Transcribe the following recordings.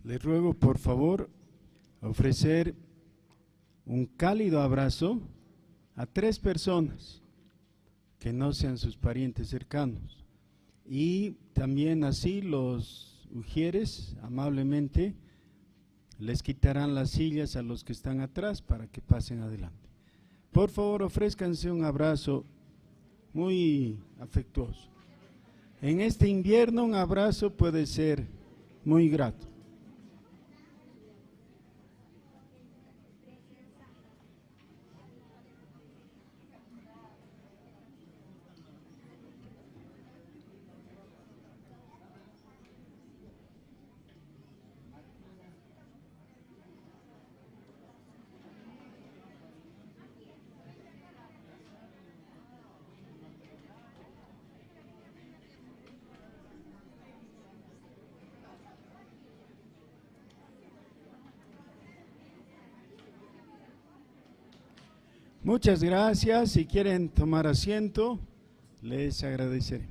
Les ruego por favor ofrecer un cálido abrazo a 3 personas que no sean sus parientes cercanos. Y también así los ujieres amablemente les quitarán las sillas a los que están atrás para que pasen adelante. Por favor, ofrézcanse un abrazo muy afectuoso. En este invierno un abrazo puede ser muy grato. Muchas gracias. Si quieren tomar asiento, les agradeceré.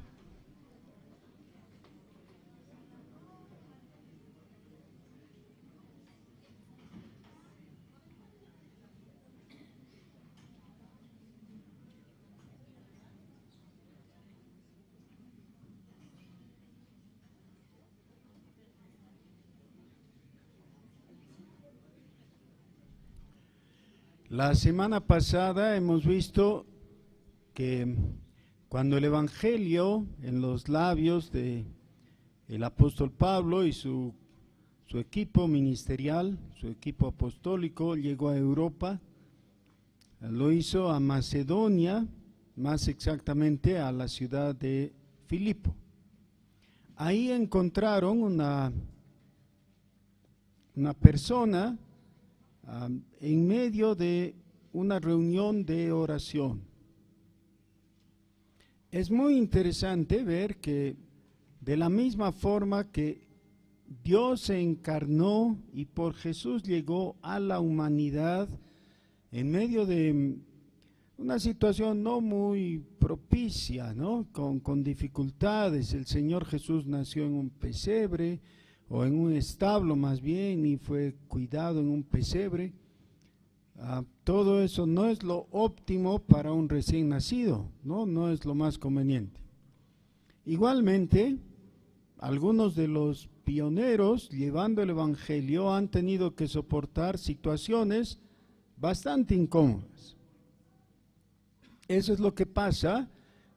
La semana pasada hemos visto que cuando el Evangelio en los labios del apóstol Pablo y su equipo ministerial, su equipo apostólico, llegó a Europa, lo hizo a Macedonia, más exactamente a la ciudad de Filipo. Ahí encontraron una persona en medio de una reunión de oración. Es muy interesante ver que de la misma forma que Dios se encarnó y por Jesús llegó a la humanidad en medio de una situación no muy propicia, ¿no? Con dificultades. El Señor Jesús nació en un pesebre, o en un establo más bien, y fue cuidado en un pesebre. Todo eso no es lo óptimo para un recién nacido, no es lo más conveniente. Igualmente, algunos de los pioneros llevando el Evangelio han tenido que soportar situaciones bastante incómodas. Eso es lo que pasa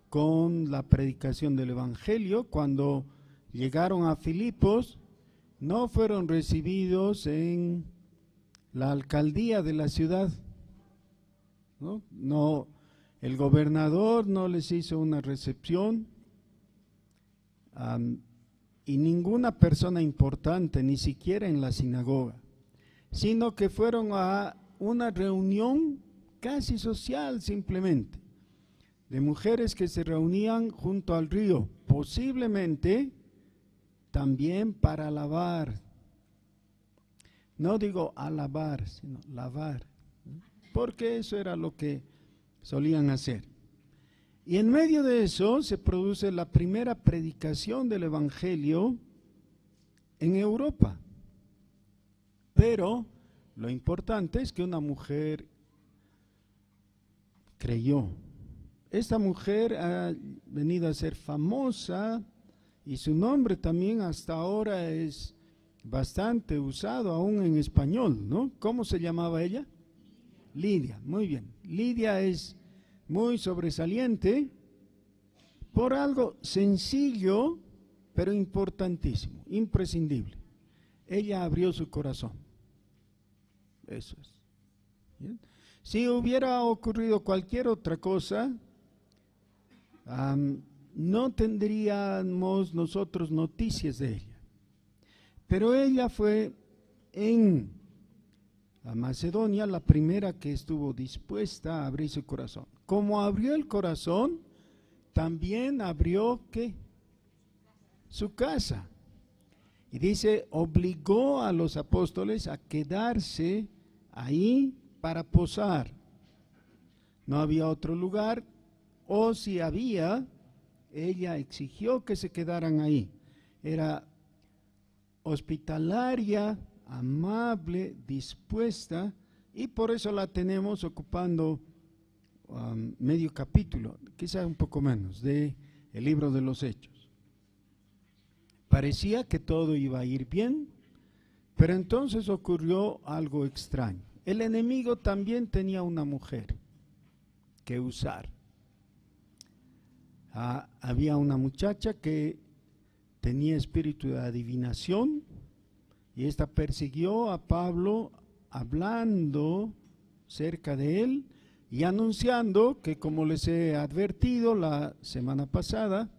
con la predicación del Evangelio. Cuando llegaron a Filipos, no fueron recibidos en la alcaldía de la ciudad, no, el gobernador no les hizo una recepción, y ninguna persona importante, ni siquiera en la sinagoga, sino que fueron a una reunión casi social simplemente, de mujeres que se reunían junto al río, posiblemente también para lavar. No digo alabar, sino lavar, porque eso era lo que solían hacer. Y en medio de eso se produce la primera predicación del Evangelio en Europa. Pero lo importante es que una mujer creyó. Esta mujer ha venido a ser famosa y su nombre también hasta ahora es bastante usado aún en español, ¿no? ¿Cómo se llamaba ella? Lidia, muy bien. Lidia es muy sobresaliente por algo sencillo, pero importantísimo, imprescindible. Ella abrió su corazón. Eso es. ¿Bien? Si hubiera ocurrido cualquier otra cosa, no tendríamos nosotros noticias de ella. Pero ella fue en Macedonia la primera que estuvo dispuesta a abrir su corazón. Como abrió el corazón, también abrió ¿qué? Su casa. Y dice, obligó a los apóstoles a quedarse ahí para posar. No había otro lugar, o si había, ella exigió que se quedaran ahí. Era hospitalaria, amable, dispuesta, y por eso la tenemos ocupando medio capítulo, quizás un poco menos, de el libro de los Hechos. Parecía que todo iba a ir bien, pero entonces ocurrió algo extraño. El enemigo también tenía una mujer que usar. Había una muchacha que tenía espíritu de adivinación y esta persiguió a Pablo hablando cerca de él y anunciando que, como les he advertido la semana pasada,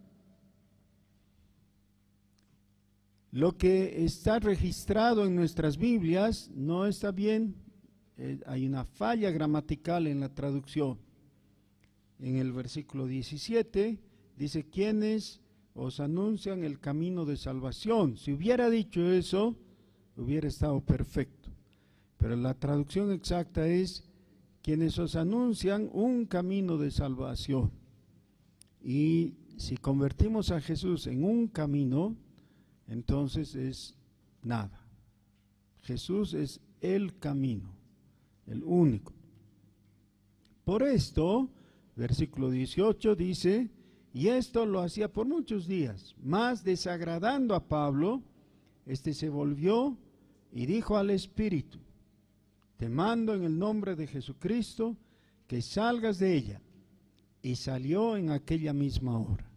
lo que está registrado en nuestras Biblias no está bien. Hay una falla gramatical en la traducción. En el versículo 17 dice: quienes os anuncian el camino de salvación. Si hubiera dicho eso, hubiera estado perfecto. Pero la traducción exacta es: quienes os anuncian un camino de salvación. Y si convertimos a Jesús en un camino, entonces es nada. Jesús es el camino, el único. Por esto, versículo 18 dice: y esto lo hacía por muchos días, mas desagradando a Pablo, se volvió y dijo al Espíritu: te mando en el nombre de Jesucristo que salgas de ella. Y salió en aquella misma hora.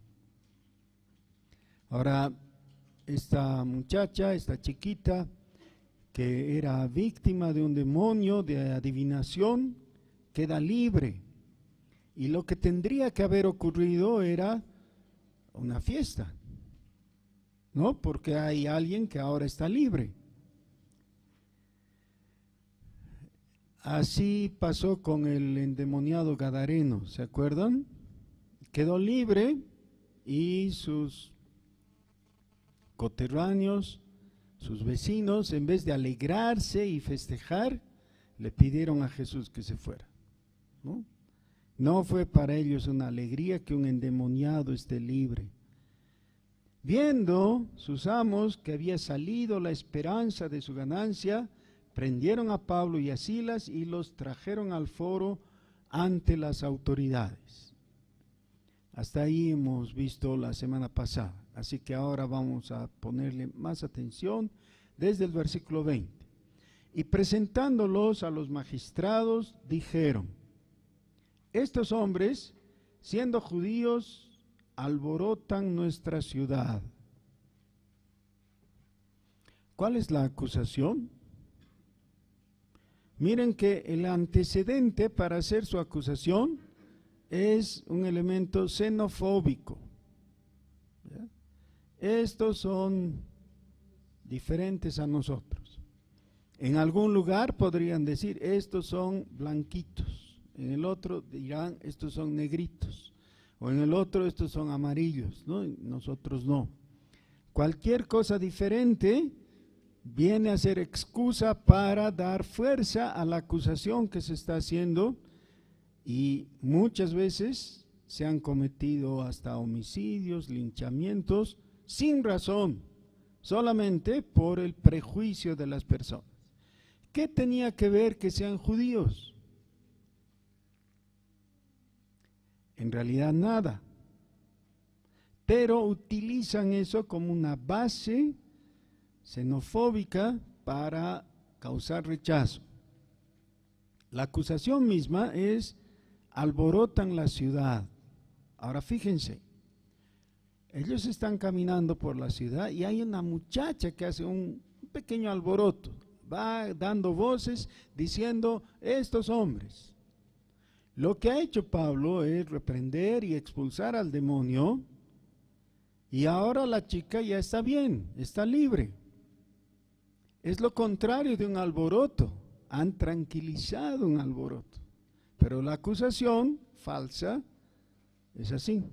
Ahora, esta muchacha, esta chiquita, que era víctima de un demonio de adivinación, queda libre. Y lo que tendría que haber ocurrido era una fiesta, ¿no? Porque hay alguien que ahora está libre. Así pasó con el endemoniado gadareno, ¿se acuerdan? Quedó libre y sus coterráneos, sus vecinos, en vez de alegrarse y festejar, le pidieron a Jesús que se fuera, ¿no? No fue para ellos una alegría que un endemoniado esté libre. Viendo sus amos que había salido la esperanza de su ganancia, prendieron a Pablo y a Silas y los trajeron al foro ante las autoridades. Hasta ahí hemos visto la semana pasada, así que ahora vamos a ponerle más atención desde el versículo 20. Y presentándolos a los magistrados, dijeron: estos hombres, siendo judíos, alborotan nuestra ciudad. ¿Cuál es la acusación? Miren que el antecedente para hacer su acusación es un elemento xenofóbico. ¿Ya? Estos son diferentes a nosotros. En algún lugar podrían decir: estos son blanquitos. En el otro dirán: estos son negritos. O en el otro: estos son amarillos, ¿no? Nosotros no. Cualquier cosa diferente viene a ser excusa para dar fuerza a la acusación que se está haciendo, y muchas veces se han cometido hasta homicidios, linchamientos, sin razón, solamente por el prejuicio de las personas. ¿Qué tenía que ver que sean judíos? En realidad nada, pero utilizan eso como una base xenofóbica para causar rechazo. La acusación misma es: alborotan la ciudad. Ahora fíjense, ellos están caminando por la ciudad y hay una muchacha que hace un pequeño alboroto, va dando voces diciendo: estos hombres. Lo que ha hecho Pablo es reprender y expulsar al demonio, y ahora la chica ya está bien, está libre. Es lo contrario de un alboroto. Han tranquilizado un alboroto. Pero la acusación falsa es así.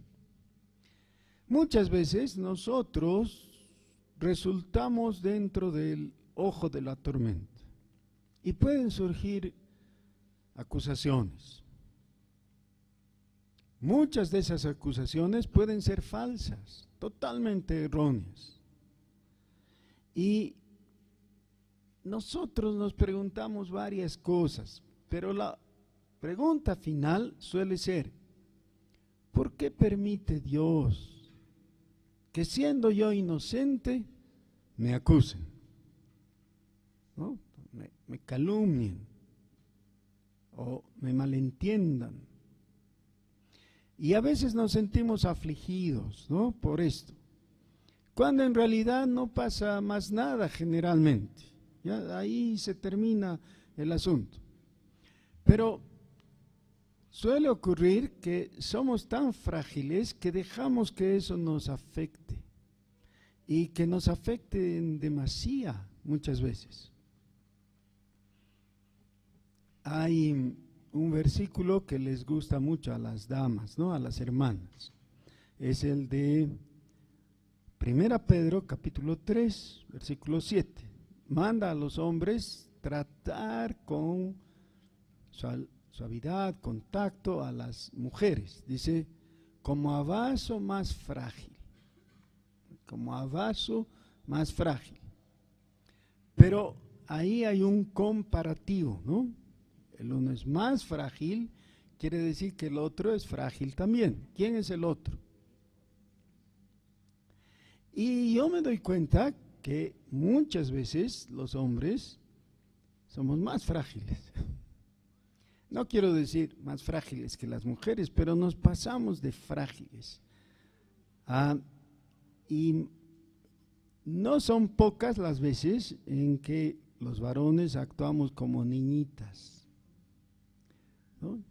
Muchas veces nosotros resultamos dentro del ojo de la tormenta y pueden surgir acusaciones. Muchas de esas acusaciones pueden ser falsas, totalmente erróneas. Y nosotros nos preguntamos varias cosas, pero la pregunta final suele ser, ¿por qué permite Dios que siendo yo inocente me acusen? ¿No? Me calumnien o me malentiendan. Y a veces nos sentimos afligidos, ¿no?, por esto, cuando en realidad no pasa más nada generalmente. Ya ahí se termina el asunto. Pero suele ocurrir que somos tan frágiles que dejamos que eso nos afecte y que nos afecte en demasía muchas veces. Hay un versículo que les gusta mucho a las damas, ¿no?, a las hermanas. Es el de 1 Pedro capítulo 3, versículo 7. Manda a los hombres tratar con suavidad, con tacto a las mujeres. Dice, como a vaso más frágil. Como a vaso más frágil. Pero ahí hay un comparativo, ¿no? El uno es más frágil, quiere decir que el otro es frágil también. ¿Quién es el otro? Y yo me doy cuenta que muchas veces los hombres somos más frágiles. No quiero decir más frágiles que las mujeres, pero nos pasamos de frágiles. Y no son pocas las veces en que los varones actuamos como niñitas, ¿no?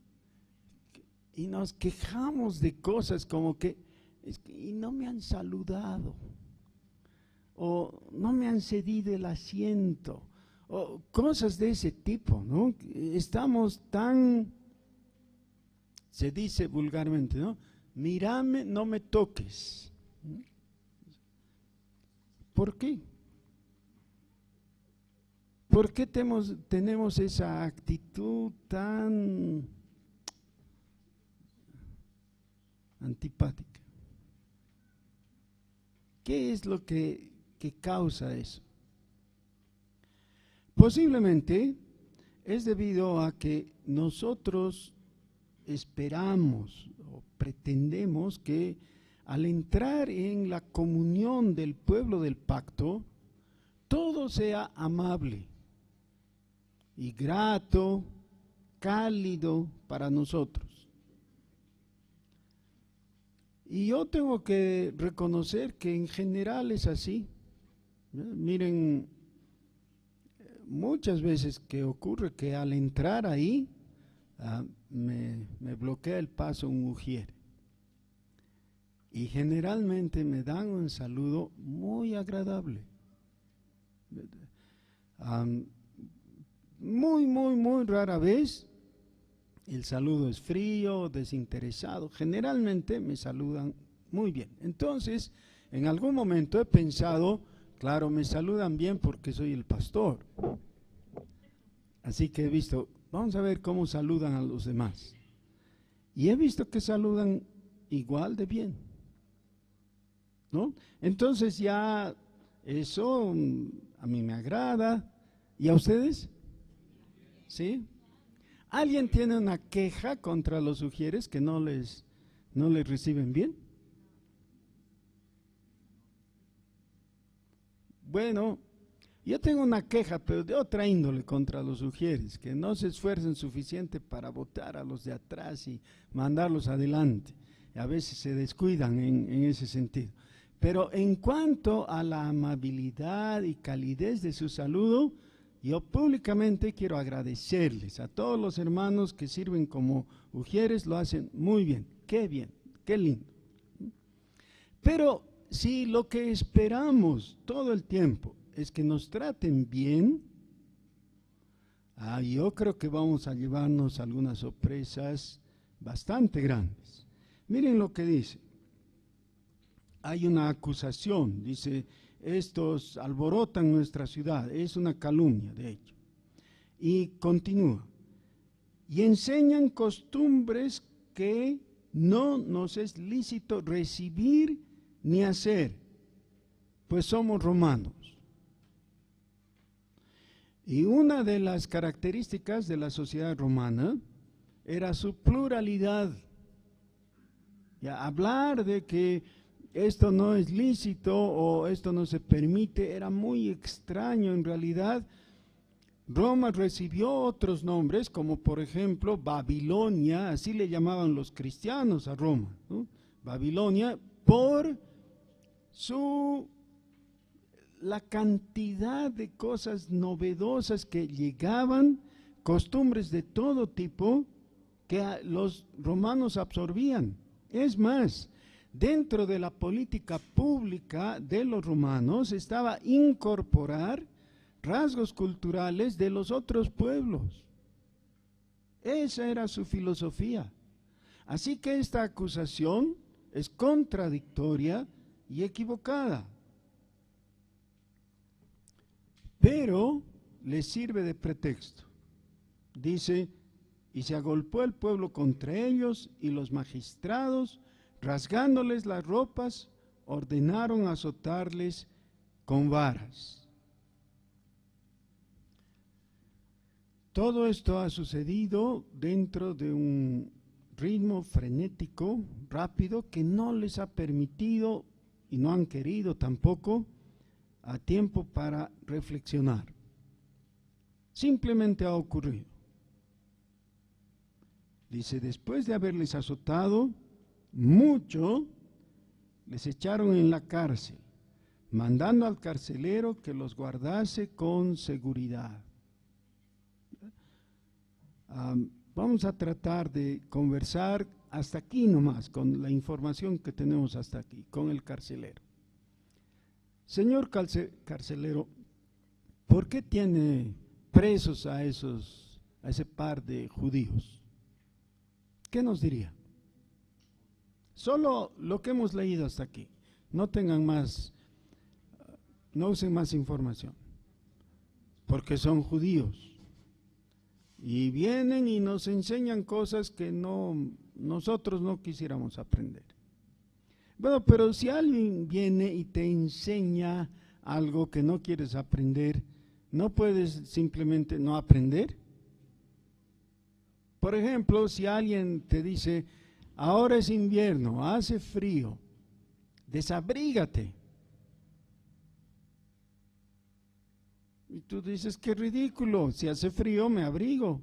Y nos quejamos de cosas como que, y no me han saludado, o no me han cedido el asiento, o cosas de ese tipo, ¿no? Estamos tan, se dice vulgarmente, ¿no? Mírame, no me toques. ¿Por qué? ¿Por qué tenemos esa actitud tan antipática? ¿Qué es lo que causa eso? Posiblemente es debido a que nosotros esperamos o pretendemos que al entrar en la comunión del pueblo del pacto, todo sea amable y grato, cálido para nosotros. Y yo tengo que reconocer que en general es así. Miren, muchas veces que ocurre que al entrar ahí, me bloquea el paso un ujier. Y generalmente me dan un saludo muy agradable. Muy rara vez el saludo es frío, desinteresado. Generalmente me saludan muy bien. Entonces, en algún momento he pensado, claro, me saludan bien porque soy el pastor. Así que he visto, vamos a ver cómo saludan a los demás. Y he visto que saludan igual de bien, ¿no? Entonces ya eso a mí me agrada. ¿Y a ustedes? ¿Sí? ¿Alguien tiene una queja contra los ujieres que no les reciben bien? Bueno, yo tengo una queja, pero de otra índole contra los ujieres, que no se esfuerzan suficiente para botar a los de atrás y mandarlos adelante. A veces se descuidan en ese sentido. Pero en cuanto a la amabilidad y calidez de su saludo, yo públicamente quiero agradecerles a todos los hermanos que sirven como ujieres, lo hacen muy bien, qué lindo. Pero si lo que esperamos todo el tiempo es que nos traten bien, yo creo que vamos a llevarnos algunas sorpresas bastante grandes. Miren lo que dice. Hay una acusación, dice, estos alborotan nuestra ciudad, es una calumnia de hecho. Y continúa, y enseñan costumbres que no nos es lícito recibir ni hacer, pues somos romanos. Y una de las características de la sociedad romana era su pluralidad. Ya, hablar de que esto no es lícito o esto no se permite era muy extraño. En realidad, Roma recibió otros nombres, como por ejemplo Babilonia, así le llamaban los cristianos a Roma, ¿no? Babilonia, por la cantidad de cosas novedosas que llegaban, costumbres de todo tipo que los romanos absorbían. Es más, dentro de la política pública de los romanos estaba incorporar rasgos culturales de los otros pueblos. Esa era su filosofía. Así que esta acusación es contradictoria y equivocada. Pero le sirve de pretexto. Dice, y se agolpó el pueblo contra ellos, y los magistrados, rasgándoles las ropas, ordenaron azotarles con varas. Todo esto ha sucedido dentro de un ritmo frenético, rápido, que no les ha permitido, y no han querido tampoco, a tiempo para reflexionar. Simplemente ha ocurrido. Dice, después de haberles azotado mucho, les echaron en la cárcel, mandando al carcelero que los guardase con seguridad. Vamos a tratar de conversar hasta aquí nomás, con la información que tenemos hasta aquí, con el carcelero. Señor carcelero, ¿por qué tiene presos a ese par de judíos? ¿Qué nos diría? Solo lo que hemos leído hasta aquí. No tengan más, no usen más información. Porque son judíos. Y vienen y nos enseñan cosas que nosotros no quisiéramos aprender. Bueno, pero si alguien viene y te enseña algo que no quieres aprender, ¿no puedes simplemente no aprender? Por ejemplo, si alguien te dice, ahora es invierno, hace frío, desabrígate. Y tú dices, qué ridículo, si hace frío me abrigo.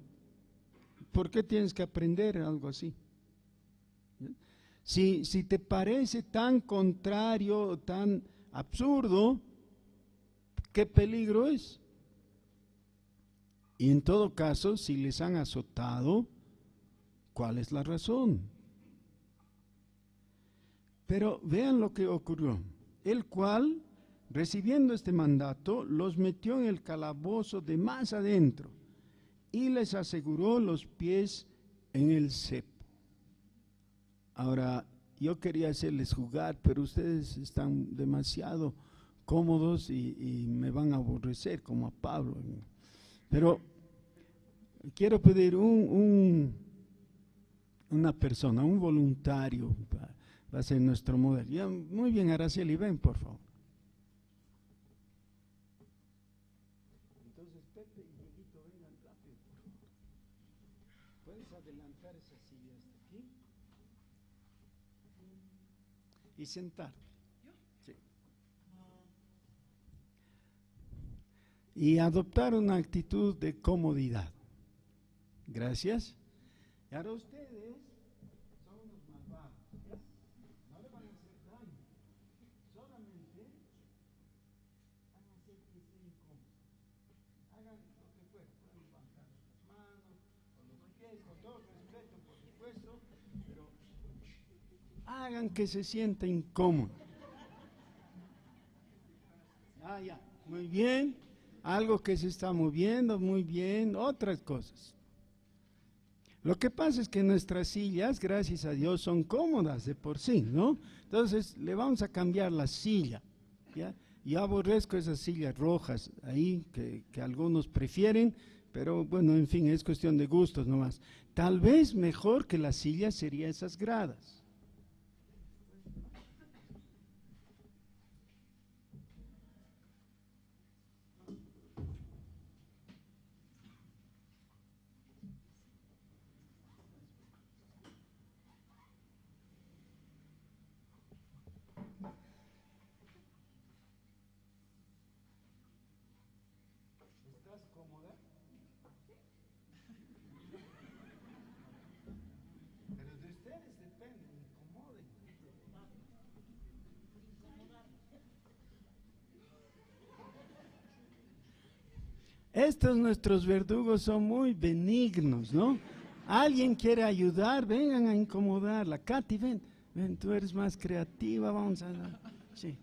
¿Por qué tienes que aprender algo así? Si te parece tan contrario, tan absurdo, ¿qué peligro es? Y en todo caso, si les han azotado, ¿cuál es la razón? Pero vean lo que ocurrió. El cual, recibiendo este mandato, los metió en el calabozo de más adentro y les aseguró los pies en el cepo. Ahora, yo quería hacerles jugar, pero ustedes están demasiado cómodos y me van a aborrecer como a Pablo. Pero quiero pedir una persona, un voluntario, va a ser nuestro modelo. Ya, muy bien, Araceli, ven por favor. Entonces, Pepe y Dieguito, vengan rápido, por favor. ¿Puedes adelantar esa silla hasta aquí? Y sentarte. Sí. Y adoptar una actitud de comodidad. Gracias. Y ahora ustedes son unos malvados, ¿ya? No le van a hacer daño. Solamente van a hacer que esté incómodo. Hagan lo que fuera. Pueden levantar las manos o los pies, con todo respeto, por supuesto, pero hagan que se sienta incómodo. Ya, muy bien. Algo que se está moviendo, muy bien. Otras cosas. Lo que pasa es que nuestras sillas, gracias a Dios, son cómodas de por sí, ¿no? Entonces, le vamos a cambiar la silla, ¿ya? Yo aborrezco esas sillas rojas ahí que algunos prefieren, pero bueno, en fin, es cuestión de gustos nomás. Tal vez mejor que la silla sería esas gradas. Estos nuestros verdugos son muy benignos, ¿no? ¿Alguien quiere ayudar? Vengan a incomodarla. Katy, ven, ven, tú eres más creativa, vamos a... Sí.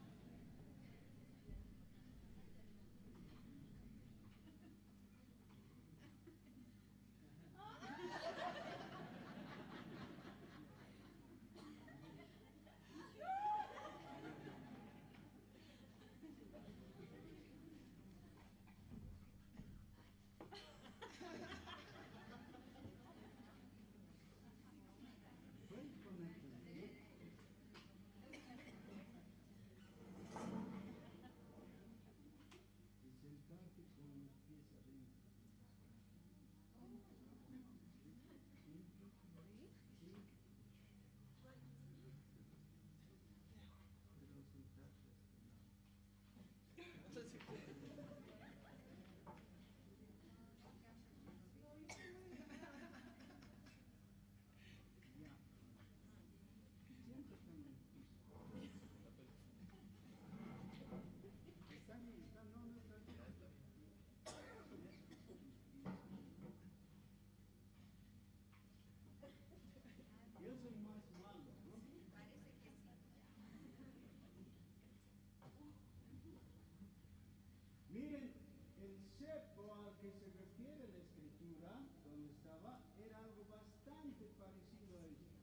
Miren, el cepo al que se refiere la escritura, donde estaba, era algo bastante parecido a esto.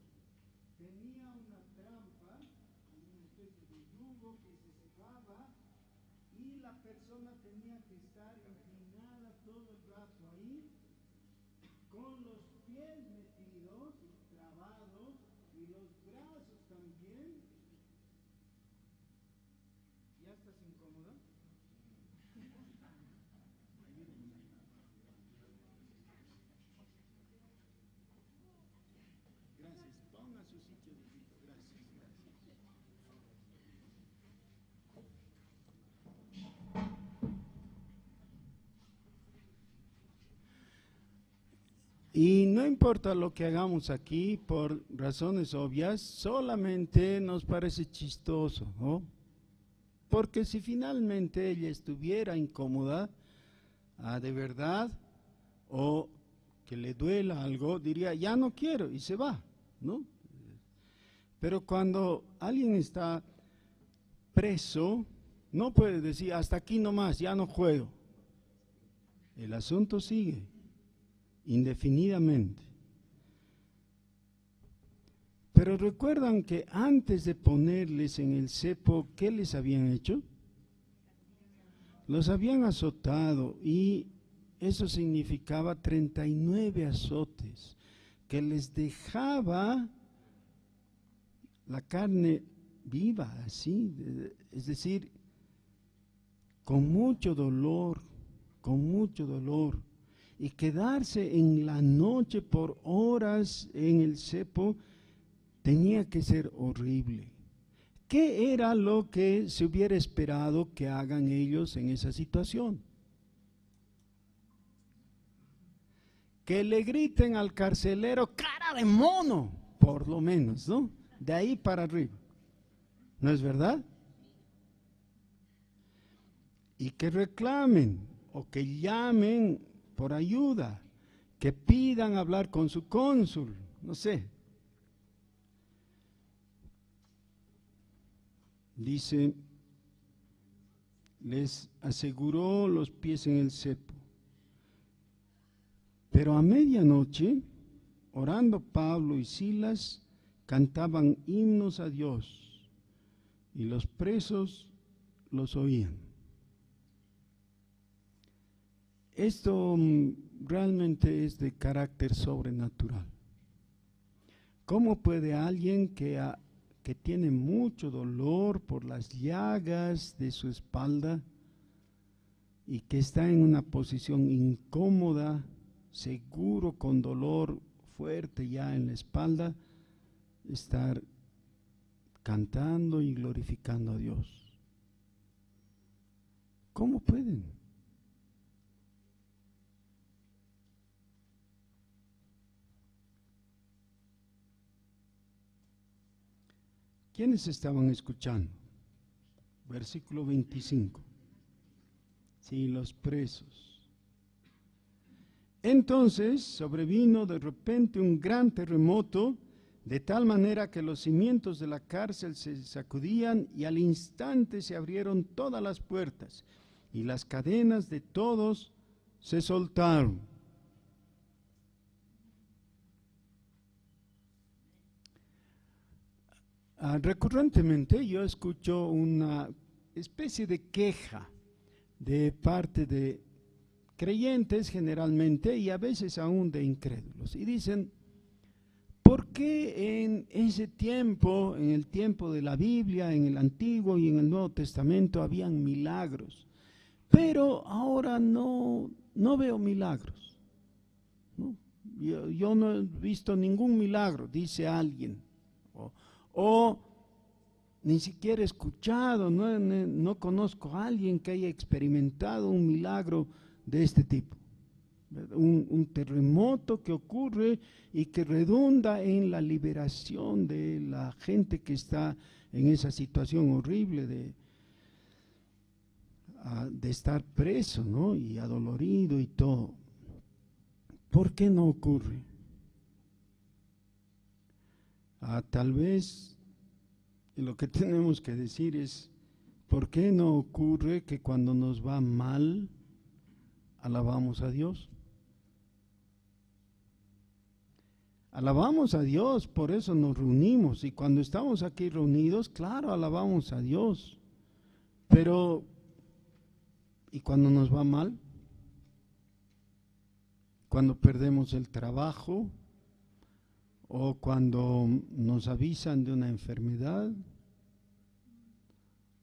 Tenía una trampa, una especie de yugo que se cerraba y la persona tenía que estar inclinada todo el rato ahí, con los pies metidos, trabados, y los brazos también. ¿Ya estás incómoda? Gracias. Ponga su sitio de piso. Gracias, gracias. Y no importa lo que hagamos aquí, por razones obvias, solamente nos parece chistoso, ¿no? Porque si finalmente ella estuviera incómoda, de verdad, o que le duela algo, diría, ya no quiero, y se va, ¿no? Pero cuando alguien está preso, no puede decir, hasta aquí nomás, ya no juego. El asunto sigue, indefinidamente. Pero recuerdan que antes de ponerles en el cepo, ¿qué les habían hecho? Los habían azotado y eso significaba 39 azotes, que les dejaba la carne viva, así, es decir, con mucho dolor, y quedarse en la noche por horas en el cepo tenía que ser horrible. ¿Qué era lo que se hubiera esperado que hagan ellos en esa situación? Que le griten al carcelero, cara de mono, por lo menos, ¿no? De ahí para arriba. ¿No es verdad? Y que reclamen o que llamen por ayuda, que pidan hablar con su cónsul, no sé. Dice, les aseguró los pies en el cepo. Pero a medianoche, orando Pablo y Silas, cantaban himnos a Dios y los presos los oían. Esto realmente es de carácter sobrenatural. ¿Cómo puede alguien que tiene mucho dolor por las llagas de su espalda y que está en una posición incómoda, seguro con dolor fuerte ya en la espalda, estar cantando y glorificando a Dios? ¿Cómo pueden? ¿Quiénes estaban escuchando? Versículo 25. Sí, los presos. Entonces sobrevino de repente un gran terremoto, de tal manera que los cimientos de la cárcel se sacudían y al instante se abrieron todas las puertas y las cadenas de todos se soltaron. Recurrentemente yo escucho una especie de queja de parte de creyentes generalmente y a veces aún de incrédulos. Y dicen, ¿por qué en ese tiempo, en el tiempo de la Biblia, en el Antiguo y en el Nuevo Testamento, habían milagros? Pero ahora no veo milagros, ¿no? Yo no he visto ningún milagro, dice alguien. O ni siquiera he escuchado, no conozco a alguien que haya experimentado un milagro de este tipo. Un terremoto que ocurre y que redunda en la liberación de la gente que está en esa situación horrible de estar preso, ¿no? Y adolorido y todo. ¿Por qué no ocurre? Tal vez lo que tenemos que decir es, ¿por qué no ocurre que cuando nos va mal, alabamos a Dios? Alabamos a Dios, por eso nos reunimos, y cuando estamos aquí reunidos, claro, alabamos a Dios, pero ¿y cuando nos va mal? Cuando perdemos el trabajo, o cuando nos avisan de una enfermedad,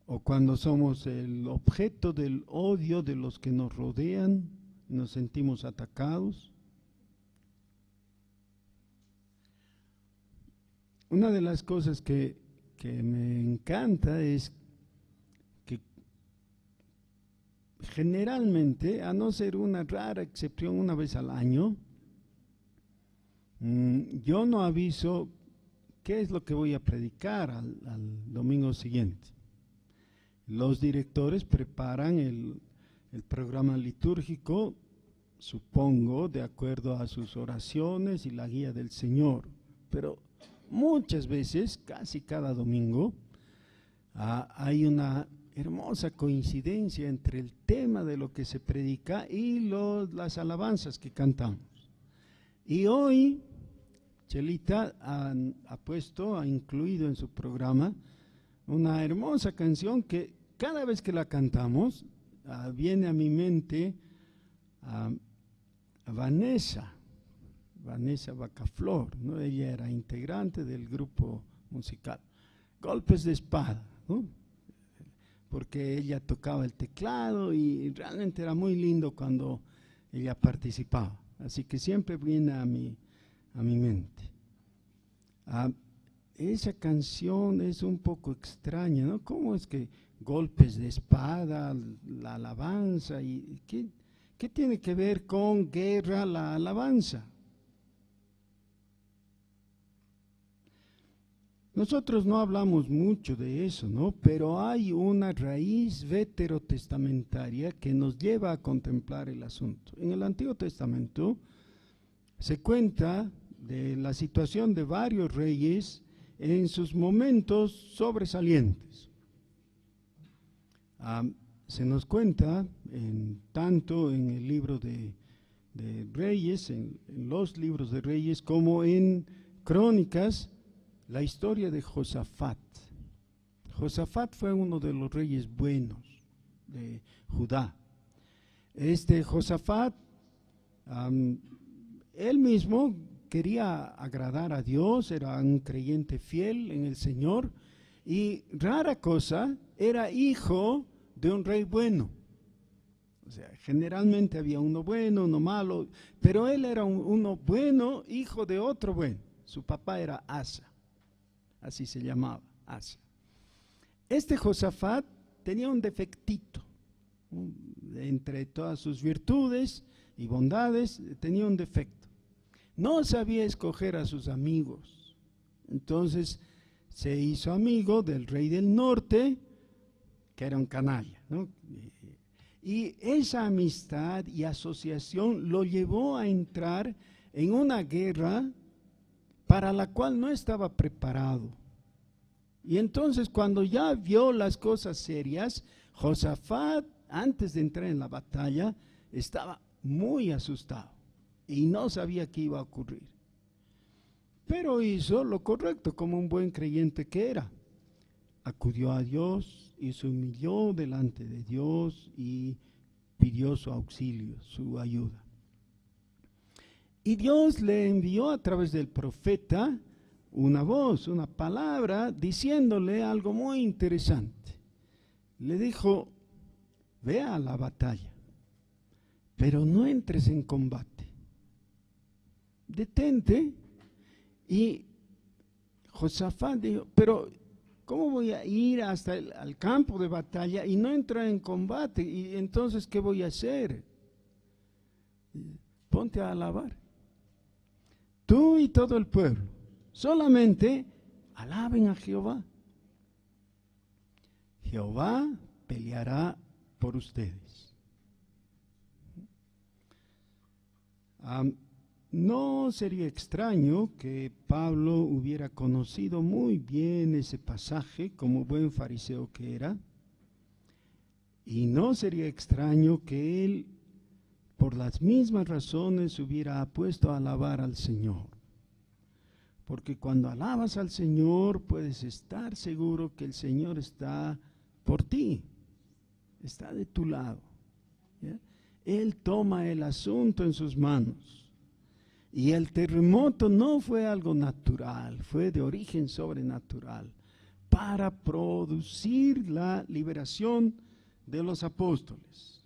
o cuando somos el objeto del odio de los que nos rodean, nos sentimos atacados. Una de las cosas que me encanta es que generalmente, a no ser una rara excepción una vez al año, yo no aviso qué es lo que voy a predicar al domingo siguiente. Los directores preparan el programa litúrgico, supongo, de acuerdo a sus oraciones y la guía del Señor, pero muchas veces, casi cada domingo, hay una hermosa coincidencia entre el tema de lo que se predica y las alabanzas que cantamos. Y hoy Chelita ha incluido en su programa una hermosa canción que cada vez que la cantamos viene a mi mente a Vanessa Bacaflor, ¿no? Ella era integrante del grupo musical Golpes de Espada, ¿no? Porque ella tocaba el teclado y realmente era muy lindo cuando ella participaba, así que siempre viene a mi mente. Esa canción es un poco extraña, ¿no? ¿Cómo es que golpes de espada, la alabanza, y qué tiene que ver con guerra la alabanza? Nosotros no hablamos mucho de eso, ¿no? Pero hay una raíz veterotestamentaria que nos lleva a contemplar el asunto. En el Antiguo Testamento se cuenta de la situación de varios reyes en sus momentos sobresalientes. Se nos cuenta tanto en el libro de Reyes, en los libros de Reyes, como en Crónicas, la historia de Josafat. Josafat fue uno de los reyes buenos de Judá. Josafat, él mismo quería agradar a Dios, era un creyente fiel en el Señor, y rara cosa, era hijo de un rey bueno. O sea, generalmente había uno bueno, uno malo, pero él era uno bueno, hijo de otro bueno. Su papá era Asa, así se llamaba, Asa. Josafat tenía un defectito, entre todas sus virtudes y bondades, tenía un defecto. No sabía escoger a sus amigos. Entonces se hizo amigo del rey del norte, que era un canalla, ¿no? Y esa amistad y asociación lo llevó a entrar en una guerra para la cual no estaba preparado. Y entonces cuando ya vio las cosas serias, Josafat, antes de entrar en la batalla, estaba muy asustado y no sabía qué iba a ocurrir. Pero hizo lo correcto como un buen creyente que era. Acudió a Dios y se humilló delante de Dios y pidió su auxilio, su ayuda. Y Dios le envió a través del profeta una voz, una palabra, diciéndole algo muy interesante. Le dijo: ve a la batalla, pero no entres en combate. Detente. Y Josafat dijo: pero ¿cómo voy a ir hasta el campo de batalla y no entrar en combate? Y entonces, ¿qué voy a hacer? Ponte a alabar. Tú y todo el pueblo, solamente alaben a Jehová. Jehová peleará por ustedes. No sería extraño que Pablo hubiera conocido muy bien ese pasaje como buen fariseo que era, y no sería extraño que él, por las mismas razones, hubiera puesto a alabar al Señor. Porque cuando alabas al Señor, puedes estar seguro que el Señor está por ti, está de tu lado, ¿ya? Él toma el asunto en sus manos. Y el terremoto no fue algo natural, fue de origen sobrenatural, para producir la liberación de los apóstoles.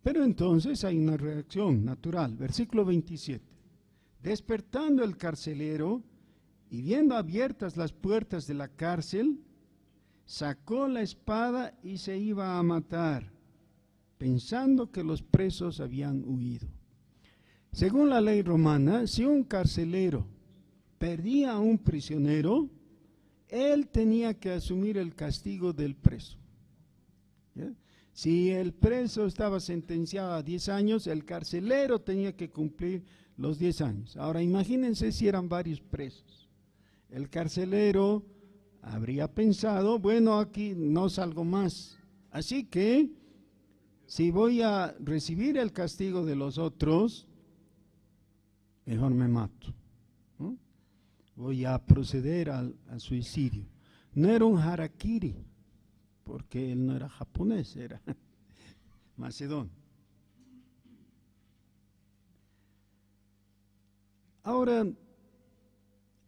Pero entonces hay una reacción natural. Versículo 27. Despertando el carcelero y viendo abiertas las puertas de la cárcel, sacó la espada y se iba a matar, pensando que los presos habían huido. Según la ley romana, si un carcelero perdía a un prisionero, él tenía que asumir el castigo del preso. ¿Ya? Si el preso estaba sentenciado a 10 años, el carcelero tenía que cumplir los 10 años. Ahora imagínense si eran varios presos. El carcelero habría pensado: bueno, aquí no salgo más, así que si voy a recibir el castigo de los otros, mejor me mato, ¿no? Voy a proceder al suicidio. No era un harakiri, porque él no era japonés, era macedón. Ahora,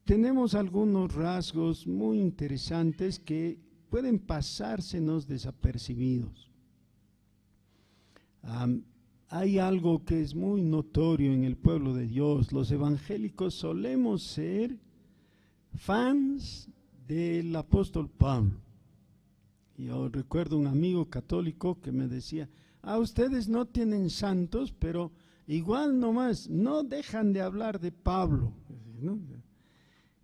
tenemos algunos rasgos muy interesantes que pueden pasársenos desapercibidos. Hay algo que es muy notorio en el pueblo de Dios. Los evangélicos solemos ser fans del apóstol Pablo. Yo recuerdo un amigo católico que me decía: ustedes no tienen santos, pero igual nomás no dejan de hablar de Pablo, ¿no?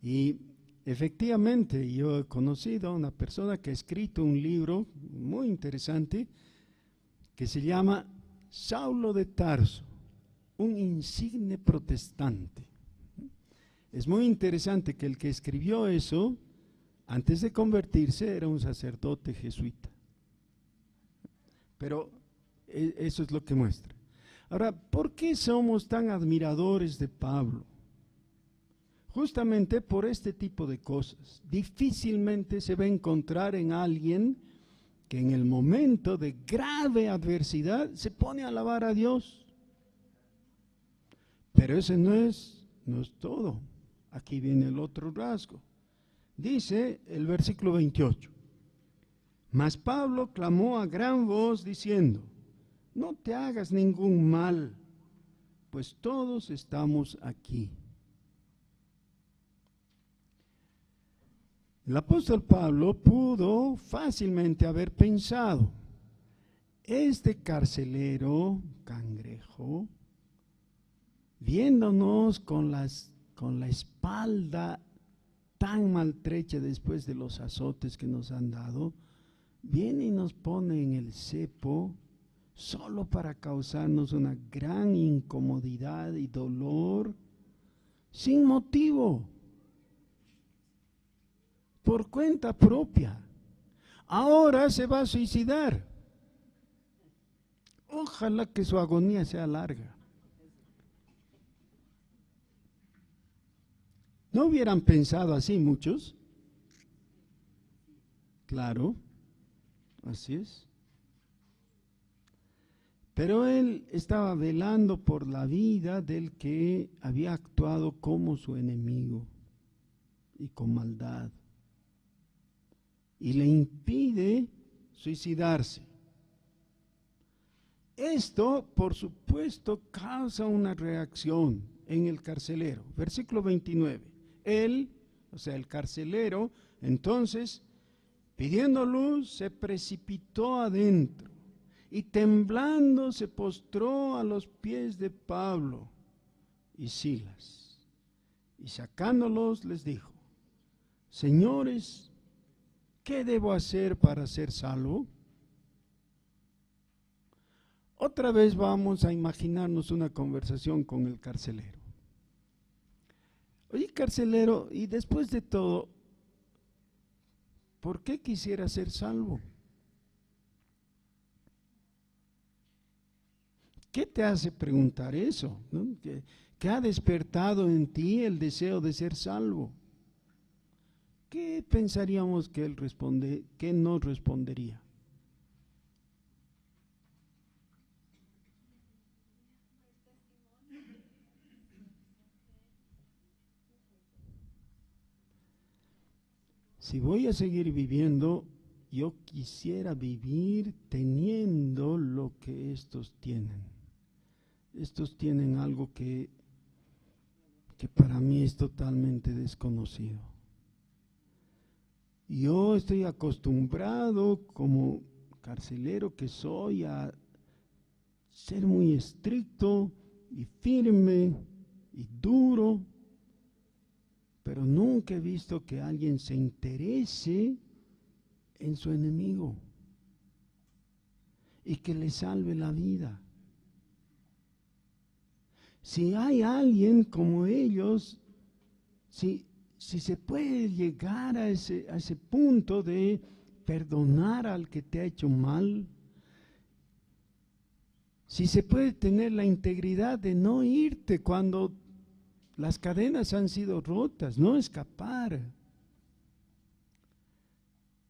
Y efectivamente yo he conocido a una persona que ha escrito un libro muy interesante que se llama Saulo de Tarso, un insigne protestante. Es muy interesante que el que escribió eso, antes de convertirse, era un sacerdote jesuita. Pero eso es lo que muestra. Ahora, ¿por qué somos tan admiradores de Pablo? Justamente por este tipo de cosas. Difícilmente se va a encontrar en alguien que en el momento de grave adversidad se pone a alabar a Dios. Pero ese no es todo. Aquí viene el otro rasgo. Dice el versículo 28. Mas Pablo clamó a gran voz diciendo: no te hagas ningún mal, pues todos estamos aquí. El apóstol Pablo pudo fácilmente haber pensado: este carcelero cangrejo, viéndonos con la espalda tan maltrecha después de los azotes que nos han dado, viene y nos pone en el cepo solo para causarnos una gran incomodidad y dolor sin motivo, por cuenta propia. Ahora se va a suicidar. Ojalá que su agonía sea larga. ¿No hubieran pensado así muchos? Claro, así es. Pero él estaba velando por la vida del que había actuado como su enemigo y con maldad. Y le impide suicidarse. Esto, por supuesto, causa una reacción en el carcelero. Versículo 29. Él, o sea, el carcelero, entonces, pidiendo luz, se precipitó adentro y temblando se postró a los pies de Pablo y Silas. Y sacándolos les dijo: Señores, ¿qué debo hacer para ser salvo? Otra vez vamos a imaginarnos una conversación con el carcelero. Oye, carcelero, y después de todo, ¿por qué quisiera ser salvo? ¿Qué te hace preguntar eso? ¿No? ¿Qué ha despertado en ti el deseo de ser salvo? ¿Qué pensaríamos que él responde, que nos respondería? Si voy a seguir viviendo, yo quisiera vivir teniendo lo que estos tienen. Estos tienen algo que para mí es totalmente desconocido. Yo estoy acostumbrado como carcelero que soy a ser muy estricto y firme y duro, pero nunca he visto que alguien se interese en su enemigo y que le salve la vida. Si hay alguien como ellos, si se puede llegar a ese punto de perdonar al que te ha hecho mal, si se puede tener la integridad de no irte cuando las cadenas han sido rotas, no escapar.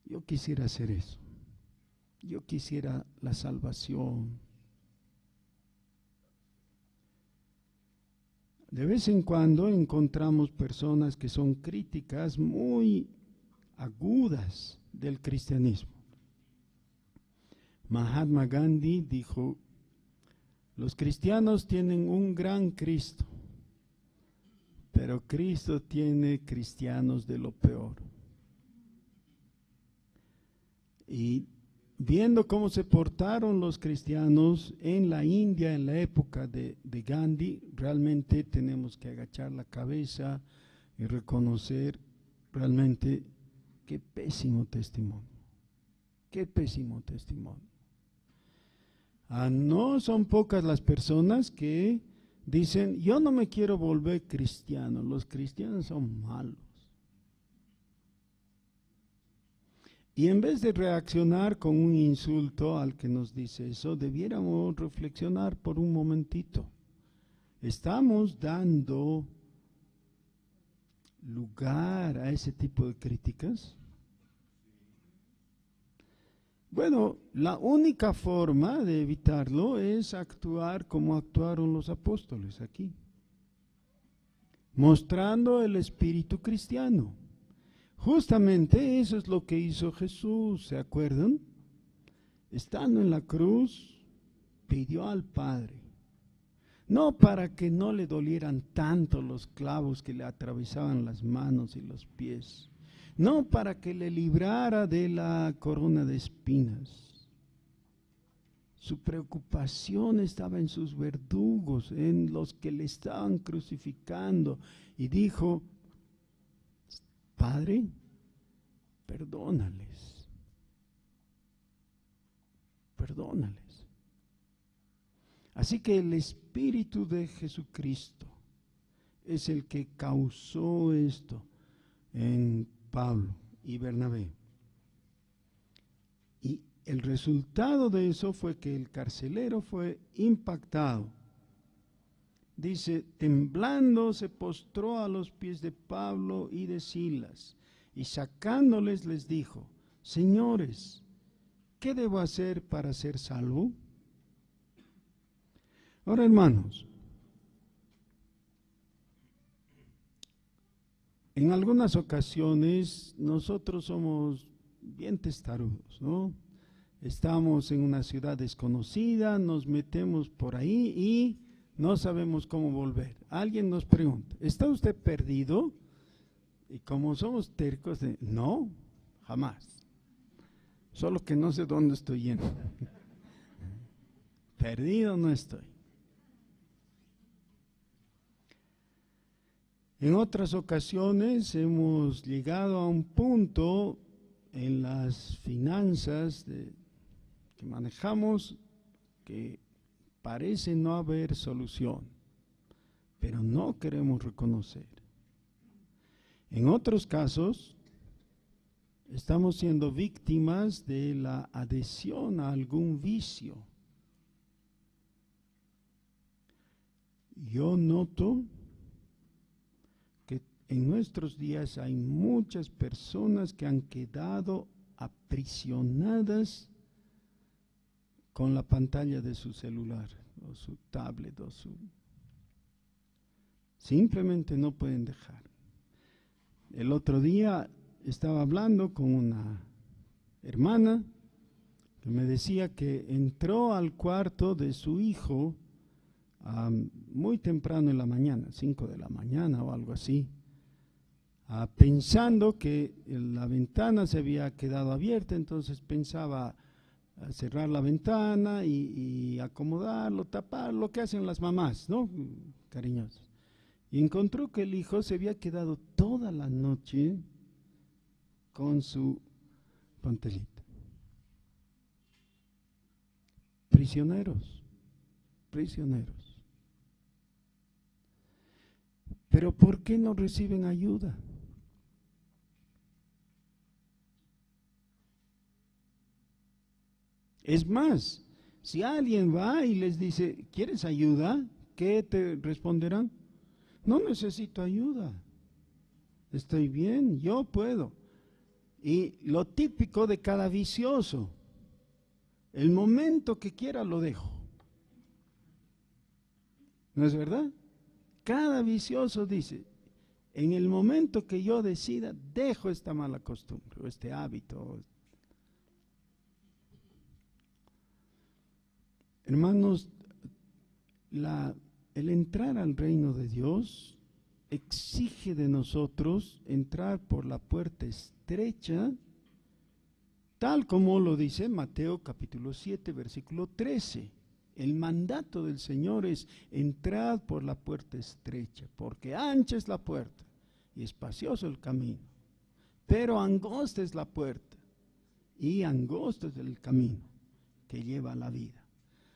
Yo quisiera hacer eso. Yo quisiera la salvación. De vez en cuando encontramos personas que son críticas muy agudas del cristianismo. Mahatma Gandhi dijo: los cristianos tienen un gran Cristo, pero Cristo tiene cristianos de lo peor. Y viendo cómo se portaron los cristianos en la India en la época de Gandhi, realmente tenemos que agachar la cabeza y reconocer realmente qué pésimo testimonio. Qué pésimo testimonio. No son pocas las personas que dicen: yo no me quiero volver cristiano, los cristianos son malos. Y en vez de reaccionar con un insulto al que nos dice eso, debiéramos reflexionar por un momentito. ¿Estamos dando lugar a ese tipo de críticas? Bueno, la única forma de evitarlo es actuar como actuaron los apóstoles aquí, mostrando el espíritu cristiano. Justamente eso es lo que hizo Jesús, ¿se acuerdan? Estando en la cruz, pidió al Padre, no para que no le dolieran tanto los clavos que le atravesaban las manos y los pies, no para que le librara de la corona de espinas. Su preocupación estaba en sus verdugos, en los que le estaban crucificando, y dijo: Padre, perdónales. perdónales. Así que el Espíritu de Jesucristo es el que causó esto en Pablo y Bernabé. Y el resultado de eso fue que el carcelero fue impactado. Dice, temblando se postró a los pies de Pablo y de Silas, y sacándoles les dijo, señores, ¿qué debo hacer para ser salvo? Ahora, hermanos, en algunas ocasiones nosotros somos bien testarudos, ¿no? Estamos en una ciudad desconocida, nos metemos por ahí y no sabemos cómo volver. Alguien nos pregunta, ¿está usted perdido? Y como somos tercos, no, jamás. Solo que no sé dónde estoy yendo. Perdido no estoy. En otras ocasiones hemos llegado a un punto en las finanzas que manejamos que parece no haber solución, pero no queremos reconocer. En otros casos, estamos siendo víctimas de la adhesión a algún vicio. Yo noto que en nuestros días hay muchas personas que han quedado aprisionadas con la pantalla de su celular o su tablet o simplemente no pueden dejar. El otro día estaba hablando con una hermana que me decía que entró al cuarto de su hijo muy temprano en la mañana, 5 de la mañana o algo así, pensando que la ventana se había quedado abierta, entonces pensaba cerrar la ventana y acomodarlo, tapar, lo que hacen las mamás, ¿no? Cariñosas. Y encontró que el hijo se había quedado toda la noche con su pantallita. Prisioneros, prisioneros. Pero ¿por qué no reciben ayuda? Es más, si alguien va y les dice, ¿quieres ayuda? ¿Qué te responderán? No necesito ayuda, estoy bien, yo puedo. Y lo típico de cada vicioso, el momento que quiera lo dejo. ¿No es verdad? Cada vicioso dice, en el momento que yo decida, dejo esta mala costumbre o este hábito. Hermanos, el entrar al reino de Dios exige de nosotros entrar por la puerta estrecha, tal como lo dice Mateo capítulo 7, versículo 13. El mandato del Señor es entrad por la puerta estrecha, porque ancha es la puerta y espacioso el camino, pero angosta es la puerta y angosto es el camino que lleva a la vida.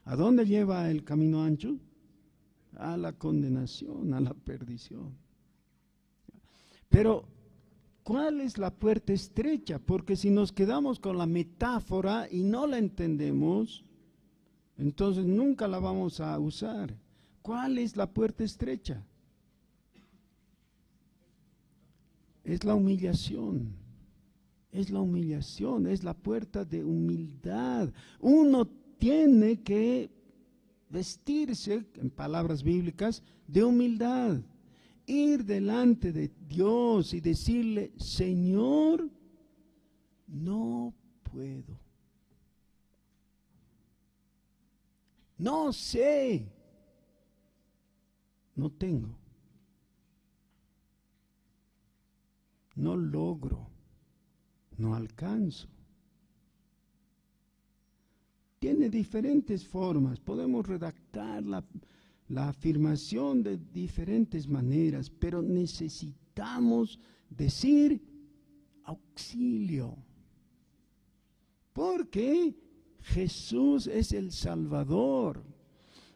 ¿A dónde lleva el camino ancho? A la condenación, a la perdición. Pero, ¿cuál es la puerta estrecha? Porque si nos quedamos con la metáfora y no la entendemos, entonces nunca la vamos a usar. ¿Cuál es la puerta estrecha? Es la humillación. Es la humillación, es la puerta de humildad. Uno tiene que vestirse, en palabras bíblicas, de humildad. Ir delante de Dios y decirle, Señor, no puedo. No sé. No tengo. No logro. No alcanzo. Tiene diferentes formas, podemos redactar la afirmación de diferentes maneras, pero necesitamos decir auxilio, porque Jesús es el Salvador.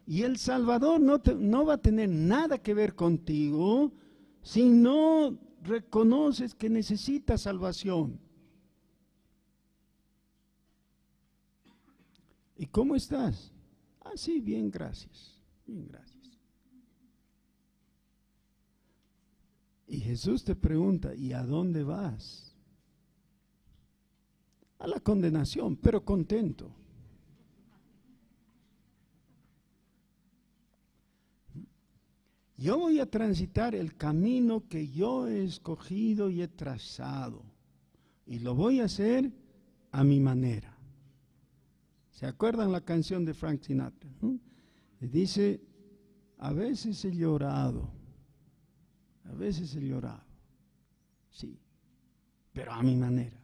Y el Salvador no va a tener nada que ver contigo si no reconoces que necesitas salvación. ¿Y cómo estás? Ah, sí, bien, gracias. Bien, gracias. Y Jesús te pregunta, ¿y a dónde vas? A la condenación, pero contento. Yo voy a transitar el camino que yo he escogido y he trazado. Y lo voy a hacer a mi manera. ¿Se acuerdan la canción de Frank Sinatra? ¿No? Dice, a veces he llorado. A veces he llorado. Sí, pero a mi manera.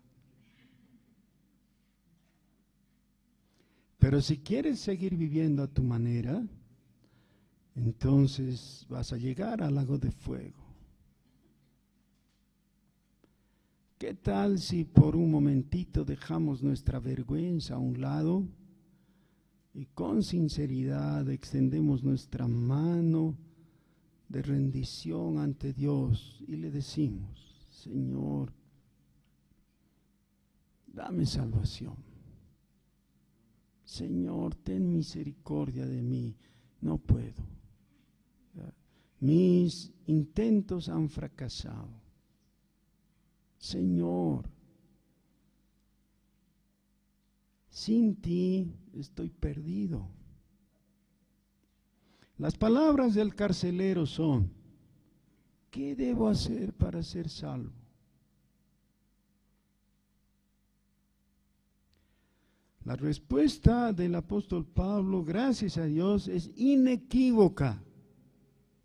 Pero si quieres seguir viviendo a tu manera, entonces vas a llegar al lago de fuego. ¿Qué tal si por un momentito dejamos nuestra vergüenza a un lado y con sinceridad extendemos nuestra mano de rendición ante Dios y le decimos, Señor, dame salvación. Señor, ten misericordia de mí, no puedo. Mis intentos han fracasado. Señor, sin ti estoy perdido. Las palabras del carcelero son, ¿qué debo hacer para ser salvo? La respuesta del apóstol Pablo, gracias a Dios, es inequívoca,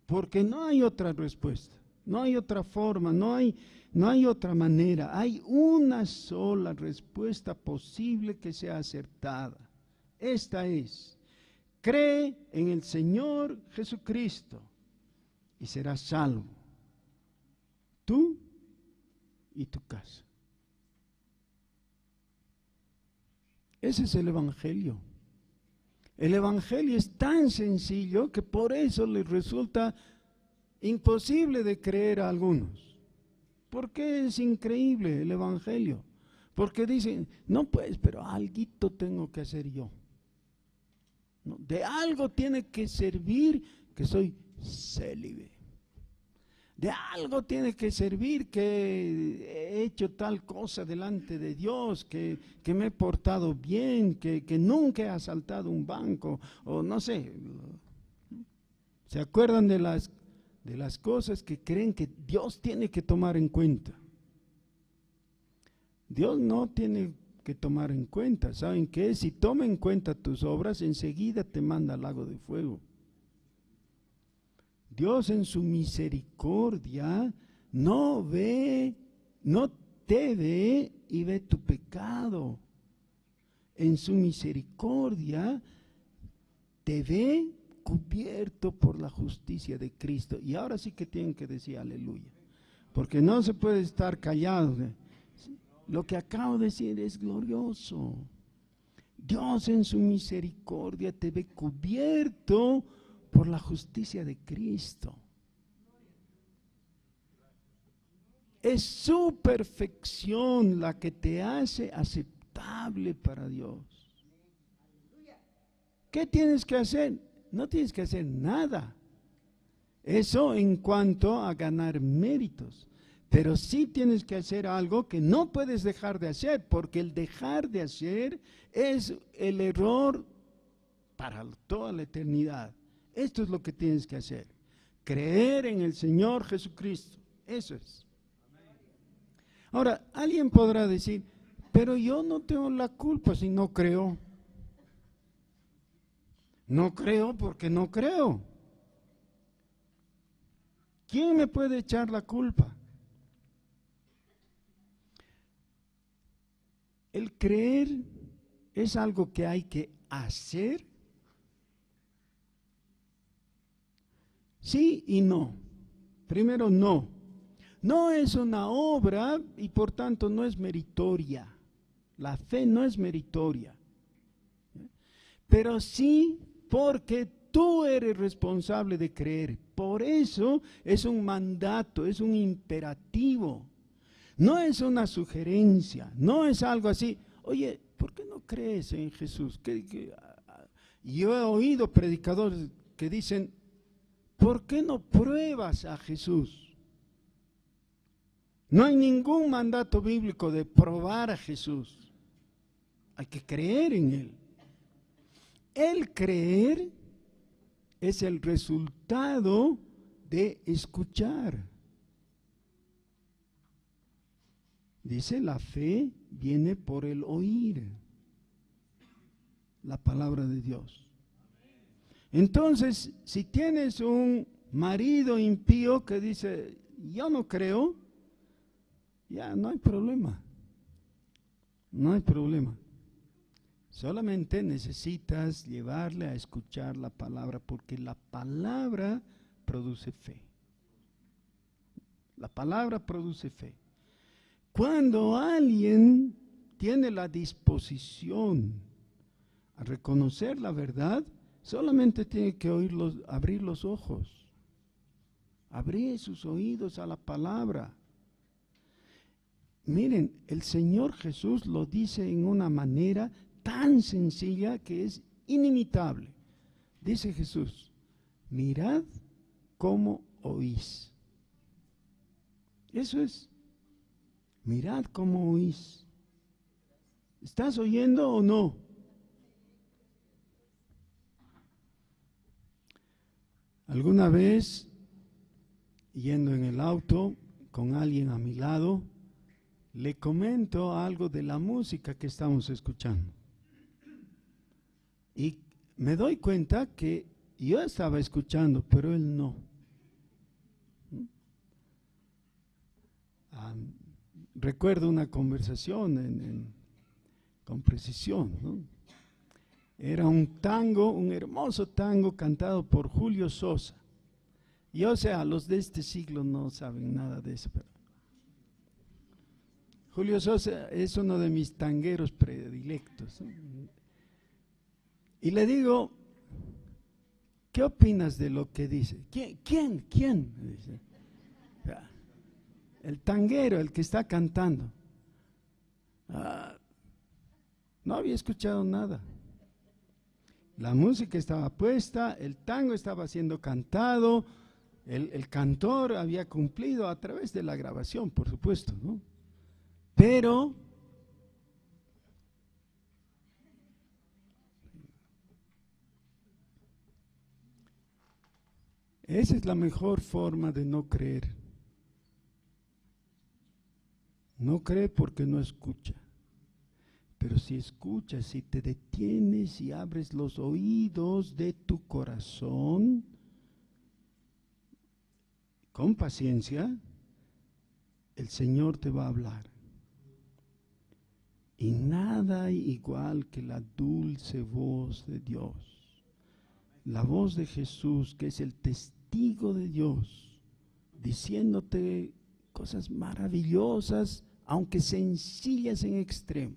porque no hay otra respuesta, no hay otra forma, no hay otra manera. Hay una sola respuesta posible que sea acertada. Esta es, cree en el Señor Jesucristo y serás salvo, tú y tu casa. Ese es el Evangelio. El Evangelio es tan sencillo que por eso les resulta imposible de creer a algunos. ¿Por qué es increíble el Evangelio? Porque dicen, no pues, pero alguito tengo que hacer yo. No, de algo tiene que servir que soy célibe. De algo tiene que servir que he hecho tal cosa delante de Dios, que me he portado bien, que nunca he asaltado un banco, o no sé. ¿Se acuerdan de las cosas que creen que Dios tiene que tomar en cuenta? Dios no tiene que tomar en cuenta. ¿Saben qué? Si toma en cuenta tus obras, enseguida te manda al lago de fuego. Dios en su misericordia no te ve y ve tu pecado. En su misericordia te ve cubierto por la justicia de Cristo. Y ahora sí que tienen que decir aleluya, porque no se puede estar callado. Lo que acabo de decir es glorioso. Dios en su misericordia te ve cubierto por la justicia de Cristo. Es su perfección la que te hace aceptable para Dios. ¿Qué tienes que hacer? No tienes que hacer nada. Eso en cuanto a ganar méritos. Pero sí tienes que hacer algo que no puedes dejar de hacer, porque el dejar de hacer es el error para toda la eternidad. Esto es lo que tienes que hacer. Creer en el Señor Jesucristo. Eso es. Ahora, alguien podrá decir, pero yo no tengo la culpa si no creo. No creo porque no creo. ¿Quién me puede echar la culpa? El creer es algo que hay que hacer. Sí y no. Primero, no. No es una obra y por tanto no es meritoria. La fe no es meritoria. pero sí porque tú eres responsable de creer. Por eso es un mandato, es un imperativo. No es una sugerencia, no es algo así. Oye, ¿por qué no crees en Jesús? Yo he oído predicadores que dicen, ¿por qué no pruebas a Jesús? No hay ningún mandato bíblico de probar a Jesús. Hay que creer en Él. El creer es el resultado de escuchar. Dice, la fe viene por el oír la palabra de Dios. Entonces, si tienes un marido impío que dice, yo no creo, ya no hay problema. No hay problema. Solamente necesitas llevarle a escuchar la palabra, porque la palabra produce fe. La palabra produce fe. Cuando alguien tiene la disposición a reconocer la verdad, solamente tiene que abrir los ojos, abrir sus oídos a la palabra. Miren, el Señor Jesús lo dice en una manera tan sencilla que es inimitable. Dice Jesús, mirad cómo oís. Eso es. Mirad cómo oís. ¿Estás oyendo o no? Alguna vez, yendo en el auto con alguien a mi lado, le comento algo de la música que estamos escuchando. Y me doy cuenta que yo estaba escuchando, pero él no. Recuerdo una conversación con precisión, ¿no? Era un tango, un hermoso tango cantado por Julio Sosa. Y o sea, los de este siglo no saben nada de eso. Pero Julio Sosa es uno de mis tangueros predilectos. Y le digo, ¿qué opinas de lo que dice? ¿Quién? Me dice. El tanguero, el que está cantando. No había escuchado nada. La música estaba puesta, el tango estaba siendo cantado, el cantor había cumplido a través de la grabación, por supuesto, ¿no? Pero esa es la mejor forma de no creer. No cree porque no escucha. Pero si escuchas, si te detienes y abres los oídos de tu corazón, con paciencia, el Señor te va a hablar. Y nada igual que la dulce voz de Dios. La voz de Jesús, que es el testigo de Dios, diciéndote cosas maravillosas, aunque sencillas en extremo.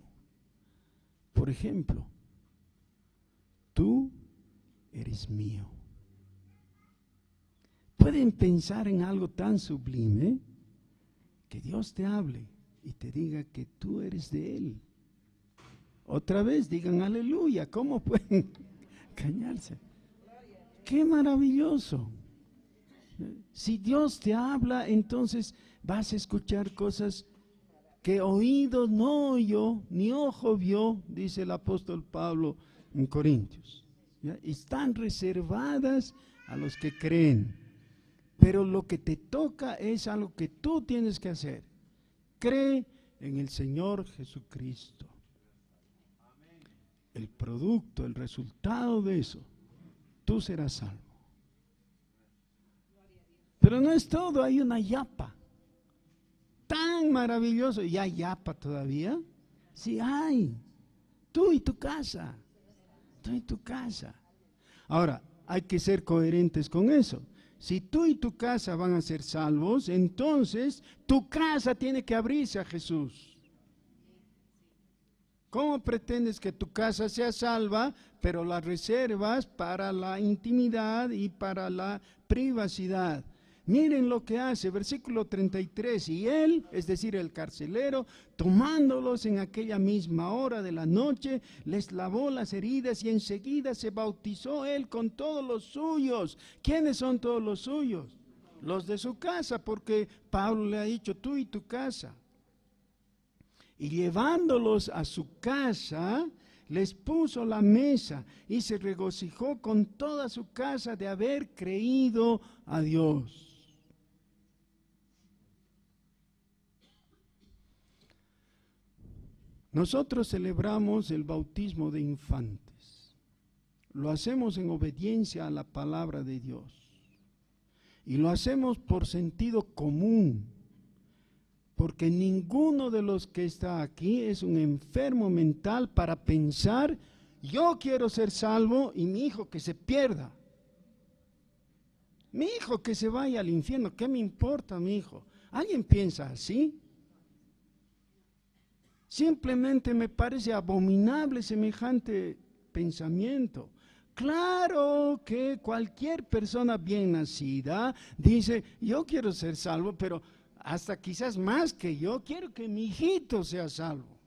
Por ejemplo, tú eres mío. Pueden pensar en algo tan sublime que Dios te hable y te diga que tú eres de Él. Otra vez digan aleluya. ¿Cómo pueden engañarse? ¡Qué maravilloso! Si Dios te habla, entonces vas a escuchar cosas que oído no oyó, ni ojo vio, dice el apóstol Pablo en Corintios. ¿Ya? Están reservadas a los que creen. Pero lo que te toca es algo que tú tienes que hacer. Cree en el Señor Jesucristo. El producto, el resultado de eso, tú serás salvo. Pero no es todo, hay una yapa. Tan maravilloso. ¿Y hay yapa todavía? Sí hay. Tú y tu casa. Tú y tu casa. Ahora, hay que ser coherentes con eso. Si tú y tu casa van a ser salvos, entonces tu casa tiene que abrirse a Jesús. ¿Cómo pretendes que tu casa sea salva, pero la reservas para la intimidad y para la privacidad? Miren lo que hace, versículo 33, y él, es decir, el carcelero, tomándolos en aquella misma hora de la noche, les lavó las heridas y enseguida se bautizó él con todos los suyos. ¿Quiénes son todos los suyos? Los de su casa, porque Pablo le ha dicho, tú y tu casa. Y llevándolos a su casa, les puso la mesa y se regocijó con toda su casa de haber creído a Dios. Nosotros celebramos el bautismo de infantes. Lo hacemos en obediencia a la palabra de Dios. Y lo hacemos por sentido común. Porque ninguno de los que está aquí es un enfermo mental para pensar, yo quiero ser salvo y mi hijo que se pierda. Mi hijo que se vaya al infierno, ¿qué me importa mi hijo? ¿Alguien piensa así? Simplemente me parece abominable semejante pensamiento. Claro que cualquier persona bien nacida dice, yo quiero ser salvo, pero hasta quizás más que yo, quiero que mi hijito sea salvo.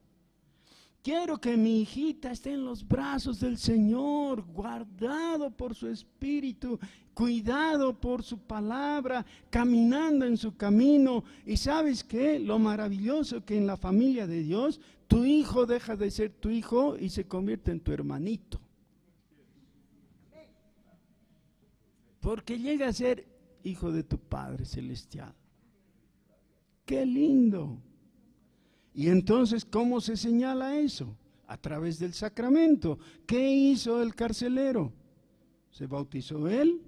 Quiero que mi hijita esté en los brazos del Señor, guardado por su espíritu, cuidado por su palabra, caminando en su camino. Y ¿sabes qué? Lo maravilloso que en la familia de Dios, tu hijo deja de ser tu hijo y se convierte en tu hermanito. Porque llega a ser hijo de tu Padre Celestial. ¡Qué lindo! Y entonces, ¿cómo se señala eso? A través del sacramento. ¿Qué hizo el carcelero? Se bautizó él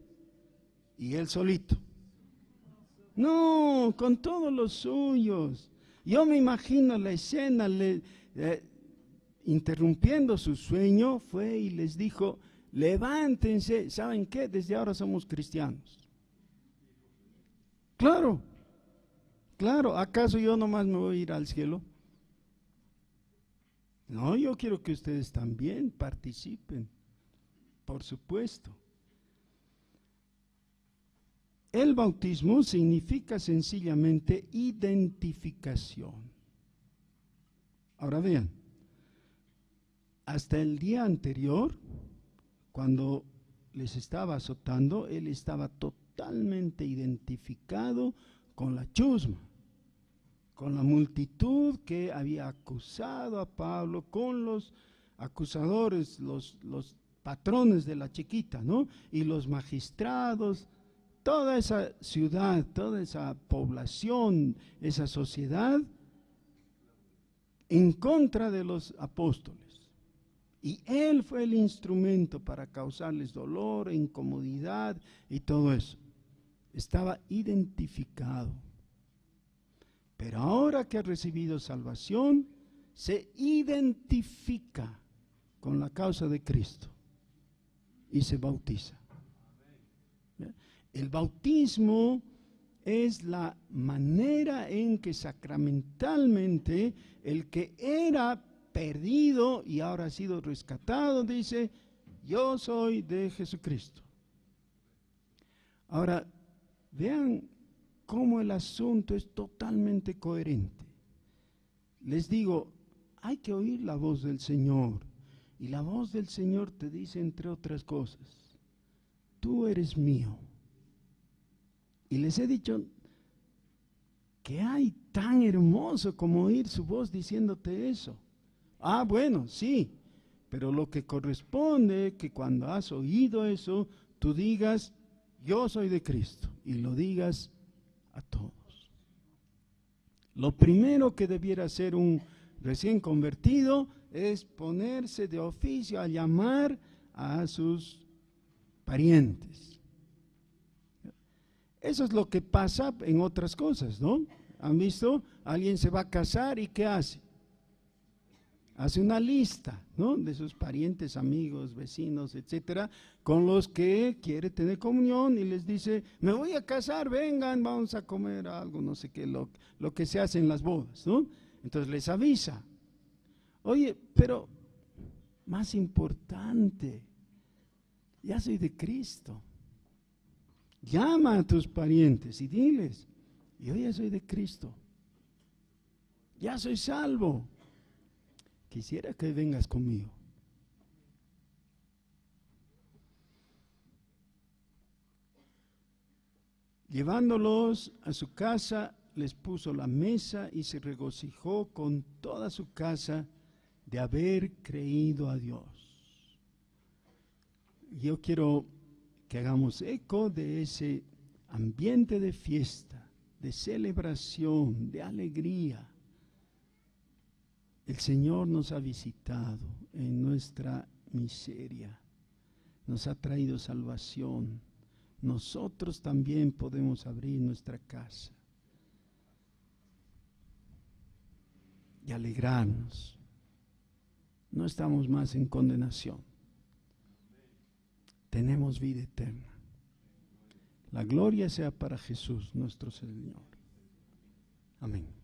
y él solito. No, con todos los suyos. Yo me imagino la escena, interrumpiendo su sueño, fue y les dijo, levántense. ¿Saben qué? Desde ahora somos cristianos. Claro, claro. ¿Acaso yo nomás me voy a ir al cielo? No, yo quiero que ustedes también participen, por supuesto. El bautismo significa sencillamente identificación. Ahora vean, hasta el día anterior, cuando les estaba azotando, él estaba totalmente identificado con la chusma, con la multitud que había acusado a Pablo, con los acusadores, los patrones de la chiquita, ¿no? Y los magistrados, toda esa ciudad, toda esa población, esa sociedad, en contra de los apóstoles. Y él fue el instrumento para causarles dolor, incomodidad y todo eso. Estaba identificado. Pero ahora que ha recibido salvación, se identifica con la causa de Cristo y se bautiza. El bautismo es la manera en que sacramentalmente el que era perdido y ahora ha sido rescatado dice, yo soy de Jesucristo. Ahora, vean cómo el asunto es totalmente coherente. Les digo, hay que oír la voz del Señor. Y la voz del Señor te dice, entre otras cosas, tú eres mío. Y les he dicho, ¿qué hay tan hermoso como oír su voz diciéndote eso? Ah, bueno, sí, pero lo que corresponde es que cuando has oído eso, tú digas, yo soy de Cristo, y lo digas a todos. Lo primero que debiera hacer un recién convertido es ponerse de oficio a llamar a sus parientes. Eso es lo que pasa en otras cosas, ¿no? ¿Han visto? Alguien se va a casar y ¿qué hace? Hace una lista, ¿no? De sus parientes, amigos, vecinos, etcétera, con los que quiere tener comunión y les dice, me voy a casar, vengan, vamos a comer algo, no sé qué, lo que se hace en las bodas, ¿no? Entonces les avisa. Oye, pero más importante, ya soy de Cristo. Llama a tus parientes y diles, yo ya soy de Cristo. Ya soy salvo. Quisiera que vengas conmigo. Llevándolos a su casa, les puso la mesa y se regocijó con toda su casa de haber creído a Dios. Yo quiero que hagamos eco de ese ambiente de fiesta, de celebración, de alegría. El Señor nos ha visitado en nuestra miseria, nos ha traído salvación. Nosotros también podemos abrir nuestra casa y alegrarnos. No estamos más en condenación. Tenemos vida eterna. La gloria sea para Jesús, nuestro Señor. Amén.